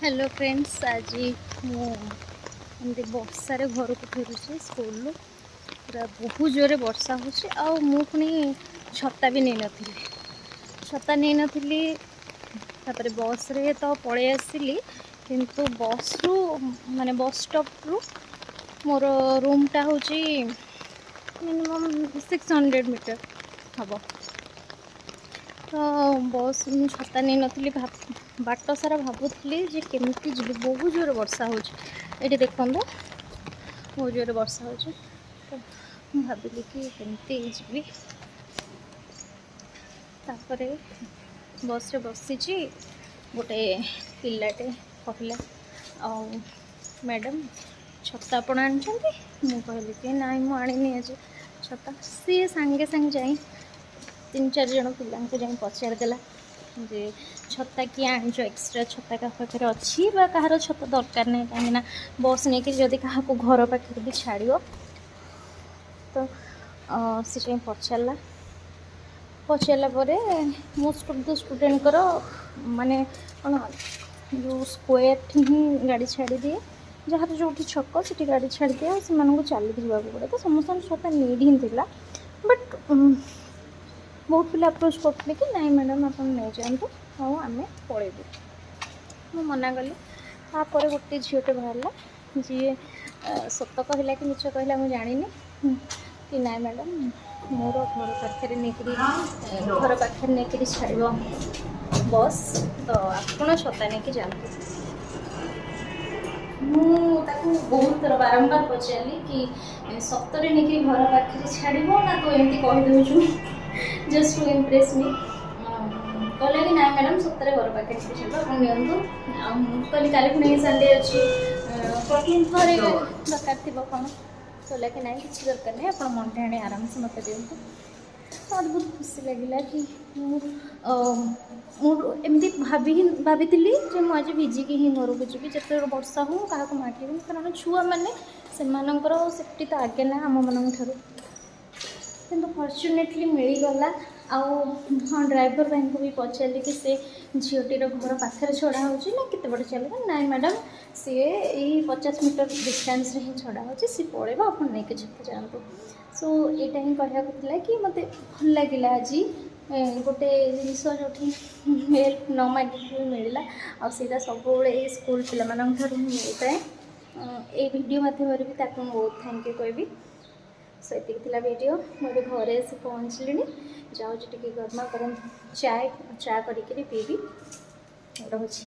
Hello friends, आज मुझे बर्षार घर को फेरुचे स्कूल पूरा बहुत जोरे वर्षा हो पुणी छता भी नहीं नथी छता नहीं नथी तापर बस रे तो पड़े आसली किंतु बस रु माने बस स्टॉप रु मोर रूमटा हूँ मिनिमम 600 मीटर हम। तो बस छता नहीं नथी बाट सारा भावुली जे केमती जी बहुत जोर वर्षा हो देखो बहुत जोर वर्षा हो तो भाविली कि केमती जी तापर बस रे बसी गोटे पिलाटे कहला आ मैडम छता आपण आनिछंती मु कहली कि नाई मु आनिनी आज छता सी सांगे सांगे जाई 3-4 जन पिला जाई पचारदेला जे छता किए आनिछ एक्सट्रा छता क्या पाखे अच्छी कहार छता दरकार नहीं कहीं बस नहीं कि जदि क्या घर पाखे भी छाड़ तो सी जाई पचारा मोस्ट ऑफ द स्टूडेंट कर माने कौन जो स्क्वायर ही गाड़ी छाड़ी दिए जहाँ जो छक से गाड़ी छाड़ी दिए से चलिक जावाक पड़े तो समस्त छता नीड ही था बट बहुत पिला अप्रोच करते कि नाई मैडम आप नहीं जातु आम पलैबू मु मना कली तापर गोटे झीटे बाहर जी सत कहला कि मिछ कहला मुझे जानी कि नाई मैडम मोर घर पाखे घर पाखे नहीं छाड़ बस तो आप छता नहीं जातु मुझे बहुत थर बारंबार पचारि कि सतरे नहीं घर पाखे छाड़ ना तो एमती कहीदे जस्ट टू इम्प्रेस मी कहले कि ना मैडम सतरे घर पाखे छाड़ नियंतु कहली काली पुणी संडे अच्छी थे दरकार थी कौन कहला कि ना कि दरकार नहीं आप मंडे आने आराम से मत दिंतु मत बहुत खुशी लगे कि एमती भाभी मुझे भिजिकी ही घर को जी जिते वर्षा हो क्या मागिबी कारण छुआ मैंने से सेफ्टी तो आगे ना आम मान किंतु फॉर्चुनेटली मिलगला हाँ ड्राइवर भाई को भी पचारि कि से झीटीर घर पाखे छड़ा हो केते बड़े चलेगा ना मैडम सी यही 50 मीटर डिस्टेंस ही छड़ा हो सी पड़े आप नहीं छुपे जातु सो यहाँ ही कहला कि मत भल लगे आज गोटे जिनस जो हेल्प न मागिक मिलला आईटा सब स्कूल पिला मिलता है ये वीडियो मध्यम भी बहुत थैंक यू कहबी सो ये वीडियो मुझे घरे आसी पहुँचली जाऊँ टी गर्मा गरम चा करी पीबी रोच।